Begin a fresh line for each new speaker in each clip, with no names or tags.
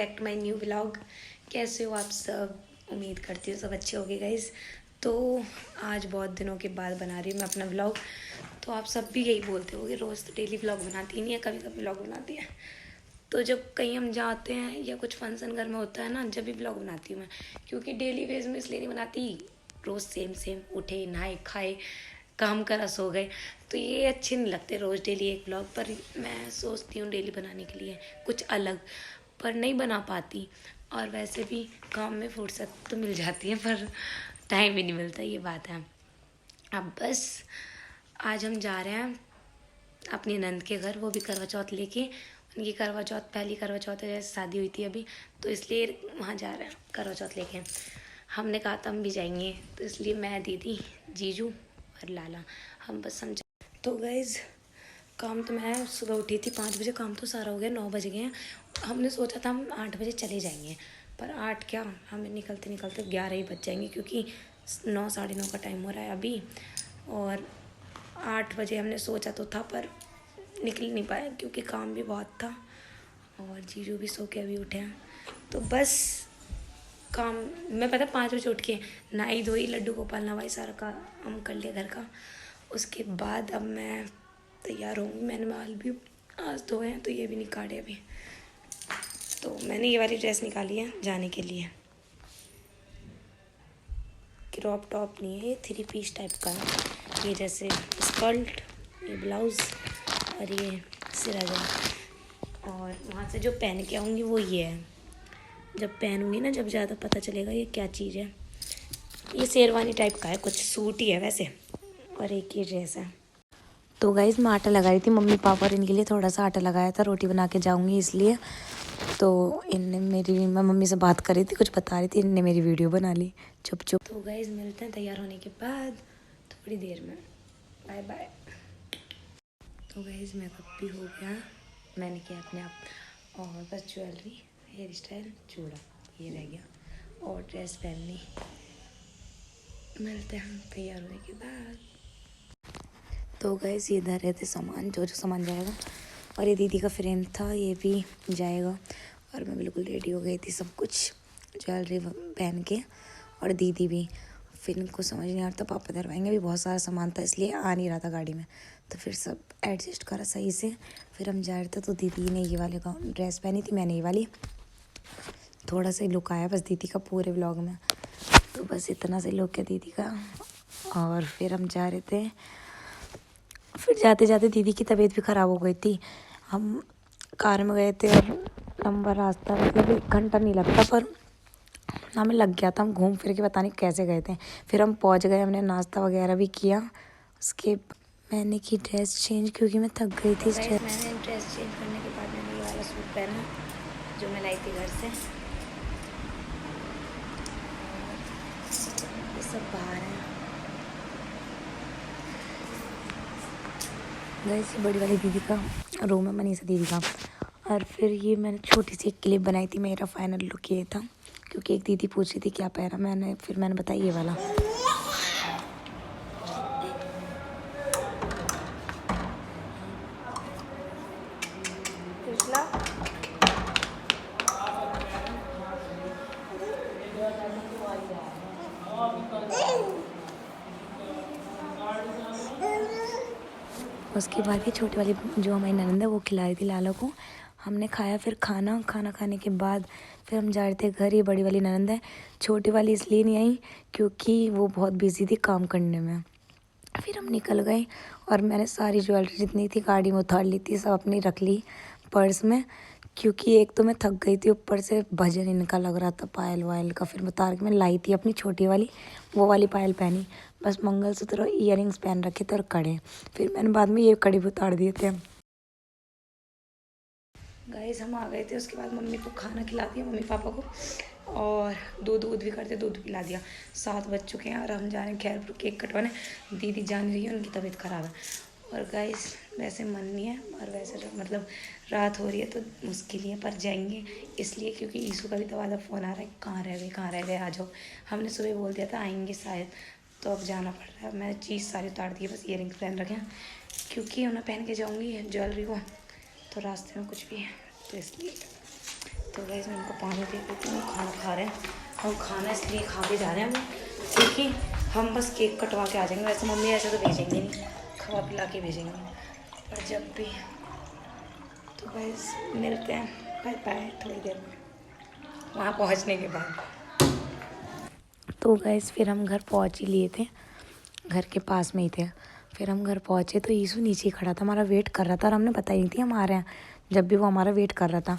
Back to my new vlog. कैसे हो आप सब? उम्मीद करती हूँ सब अच्छे होंगे गाइज। तो आज बहुत दिनों के बाद बना रही हूँ मैं अपना व्लॉग। तो आप सब भी यही बोलते हो कि रोज़ तो डेली व्लॉग बनाती नहीं है, कभी कभी व्लॉग बनाती है। तो जब कहीं हम जाते हैं या कुछ फंक्शन घर में होता है ना, जब भी व्लॉग बनाती हूँ मैं, क्योंकि डेली वेज में इसलिए नहीं बनाती, रोज़ सेम सेम उठे नहाए खाए काम करा सो गए, तो ये अच्छे नहीं लगते रोज़ डेली एक व्लॉग। पर मैं सोचती हूँ डेली बनाने के लिए कुछ अलग, पर नहीं बना पाती। और वैसे भी काम में फुर्सत तो मिल जाती है पर टाइम ही नहीं मिलता, ये बात है। अब बस आज हम जा रहे हैं अपनी नंद के घर, वो भी करवा चौथ लेके। उनकी करवा चौथ पहली करवा चौथ है, जैसे शादी हुई थी अभी, तो इसलिए वहाँ जा रहे हैं करवा चौथ लेके। हमने कहा था हम भी जाएंगे, तो इसलिए मैं, दीदी, जीजू और लाला हम बस समझा। तो गाइज काम तो मैं सुबह उठी थी 5 बजे, काम तो सारा हो गया, 9 बज गए हैं। हमने सोचा था हम 8 बजे चले जाएंगे, पर 8 क्या, हमें निकलते निकलते 11 ही बज जाएंगे, क्योंकि 9 साढ़े 9 का टाइम हो रहा है अभी। और 8 बजे हमने सोचा तो था, पर निकल नहीं पाया क्योंकि काम भी बहुत था। और जीजू भी सो के अभी उठे हैं। तो बस काम मैं पता 5 बजे उठ के नहाई धोई, लड्डू गोपाल नवाई, सारा काम कर लिया घर का। उसके बाद अब मैं तैयार होंगी। मैंने बाल भी आज धोए हैं, तो ये भी नहीं काटे अभी। तो मैंने ये वाली ड्रेस निकाली है जाने के लिए। क्रॉप टॉप नहीं है, ये 3 पीस टाइप का है। ये जैसे स्कर्ट, ये ब्लाउज़ और ये सिराजा। और वहाँ से जो पहन के आऊँगी वो ये है। जब पहनूंगी ना, जब ज़्यादा पता चलेगा ये क्या चीज़ है। ये शेरवानी टाइप का है, कुछ सूट ही है वैसे। और एक ये ड्रेस है। तो गाइस मैं आटा लगा रही थी, मम्मी पापा और इनके लिए थोड़ा सा आटा लगाया था, रोटी बना के जाऊंगी इसलिए। तो मैं मम्मी से बात कर रही थी, कुछ बता रही थी, इनने मेरी वीडियो बना ली चुप चुप। तो गाइस मिलते हैं तैयार होने के बाद थोड़ी देर में। Bye bye. तो गाइस मेकअप भी हो गया, मैंने किया अपने आप, और बस ज्वेलरी, हेयर स्टाइल, चूड़ा ये रह गया, और ड्रेस पहननी। मिलते हैं तैयार होने के बाद। तो गाइस ये धर रहे थे सामान, जो जो सामान जाएगा। और ये दीदी का फ्रेम था, ये भी जाएगा। और मैं बिल्कुल रेडी हो गई थी, सब कुछ ज्वेलरी पहन के, और दीदी भी। फिर इनको समझ नहीं आ रहा था पापा धरवाएंगे, भी बहुत सारा सामान था इसलिए आ नहीं रहा था गाड़ी में। तो फिर सब एडजस्ट करा सही से, फिर हम जा रहे थे। तो दीदी ने ये वाले ड्रेस पहनी थी, मैंने ये वाली। थोड़ा सा लुक आया बस दीदी का पूरे व्लॉग में, तो बस इतना सा लुक है दीदी का। और फिर हम जा रहे थे। फिर जाते जाते दीदी की तबीयत भी ख़राब हो गई थी। हम कार में गए थे और लंबा रास्ता, मतलब 1 घंटा नहीं लगता, पर हमें लग गया था। हम घूम फिर के पता नहीं कैसे गए थे। फिर हम पहुंच गए, हमने नाश्ता वगैरह भी किया। उसके मैंने की ड्रेस चेंज, क्योंकि मैं थक गई थी। मैंने ड्रेस चेंज करने के बाद मैंने ये वाला सूट पहना जो मैं लाई थी घर से। ये सब बाहर है। गाइस ये बड़ी वाली दीदी का रूम है, मनीषा दीदी का। और फिर ये मैंने छोटी सी एक क्लिप बनाई थी, मेरा फाइनल लुक ये था। क्योंकि एक दीदी पूछ रही थी क्या पहना, मैंने बताया ये वाला। उसके बाद ये छोटी वाली जो हमारी ननद है वो खिला रही थी लाला को। हमने खाया, फिर खाना खाने के बाद फिर हम जा रहे थे घर। ये बड़ी वाली ननद है, छोटी वाली इसलिए नहीं आई क्योंकि वो बहुत बिजी थी काम करने में। फिर हम निकल गए, और मैंने सारी ज्वेलरी जितनी थी गाड़ी में उतार ली थी, सब अपनी रख ली पर्स में। क्योंकि एक तो मैं थक गई थी, ऊपर से भजन इनका लग रहा था पायल वायल का। फिर उतार के मैं लाई थी अपनी छोटी वाली, वो वाली पायल पहनी। बस मंगलसूत्र और ईयरिंग्स पहन रखे थे और कड़े। फिर मैंने बाद में ये कड़े भी उतार दिए थे। गाइस हम आ गए थे, उसके बाद मम्मी को खाना खिला दिया, मम्मी पापा को, और दूध भी करते, दूध पिला दिया। 7 बज चुके हैं और हम जा रहे हैं खैरपुर केक कटवाने। दीदी जान रही है, उनकी तबीयत ख़राब है। और गाइस वैसे मन नहीं है, और वैसे मतलब रात हो रही है तो मुश्किल ही है, पर जाएंगे इसलिए क्योंकि ईशू का भी तो वाला फ़ोन आ रहा है, कहाँ रह गए आ जाओ। हमने सुबह बोल दिया था आएंगे शायद, तो अब जाना पड़ रहा है। मैंने चीज़ सारी उतार दी है, बस ईयरिंग्स पहन रखे हैं क्योंकि उन्हें पहन के जाऊँगी ज्वेलरी को, तो रास्ते में कुछ भी है तो इसलिए। तो गाइस मैं उनको पानी दे देती हूँ, खाना खा रहे हैं। हम खाना इसलिए खा के जा रहे हैं क्योंकि हम बस केक कटवा के आ जाएंगे। वैसे मम्मी ऐसे तो भेजेंगे नहीं, खवा पिला के भेजेंगे, पर जब भी तो गाइस मिलते हैं, बाय बाय थोड़ी देर में वहाँ पहुँचने के बाद। तो गाइस फिर हम घर पहुँच ही लिए थे, घर के पास में ही थे। फिर हम घर पहुँचे तो ईशू नीचे ही खड़ा था, हमारा वेट कर रहा था और हमने बताई नहीं थी हम आ रहे हैं, जब भी वो हमारा वेट कर रहा था।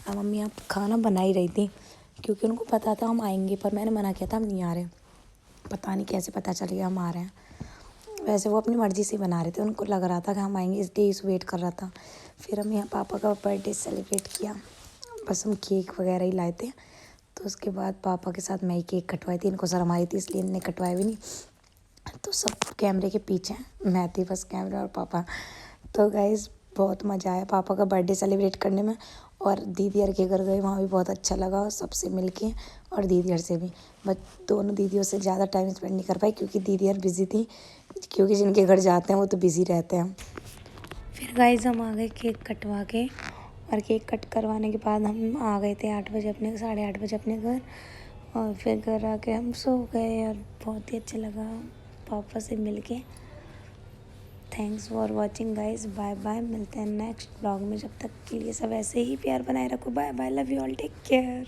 अब मम्मी आप खाना बना ही रही थी क्योंकि उनको पता था हम आएंगे, पर मैंने मना किया था हम नहीं आ रहे। पता नहीं कैसे पता चल गया हम आ रहे हैं। वैसे वो अपनी मर्ज़ी से बना रहे थे, उनको लग रहा था कि हम आएंगे, इसलिए ईशू वेट कर रहा था। फिर हम यहाँ पापा का बर्थडे सेलिब्रेट किया, बस हम केक वगैरह ही लाए थे। तो उसके बाद पापा के साथ मैं ही केक कटवाई थी, इनको शर्म आई थी इसलिए इन्हें कटवाया भी नहीं। तो सब कैमरे के पीछे मैं थी बस, कैमरा और पापा। तो गाइस बहुत मज़ा आया पापा का बर्थडे सेलिब्रेट करने में। और दीदी यार के घर गए, वहाँ भी बहुत अच्छा लगा और सबसे मिलके, और दीदी यार से भी। बट दोनों दीदियों से ज़्यादा टाइम स्पेंड नहीं कर पाई क्योंकि दीदी यार बिज़ी थी, क्योंकि जिनके घर जाते हैं वो तो बिज़ी रहते हैं। फिर गाइस हम आ गए केक कटवा के, और केक कट करवाने के बाद हम आ गए थे 8 बजे अपने 8:30 अपने घर। और फिर घर आके हम सो गए और बहुत ही अच्छा लगा पापा से मिलके। Thanks for watching guys, bye bye, मिलते हैं नेक्स्ट ब्लॉग में। जब तक के लिए सब ऐसे ही प्यार बनाए रखो, bye bye, love you all, take care.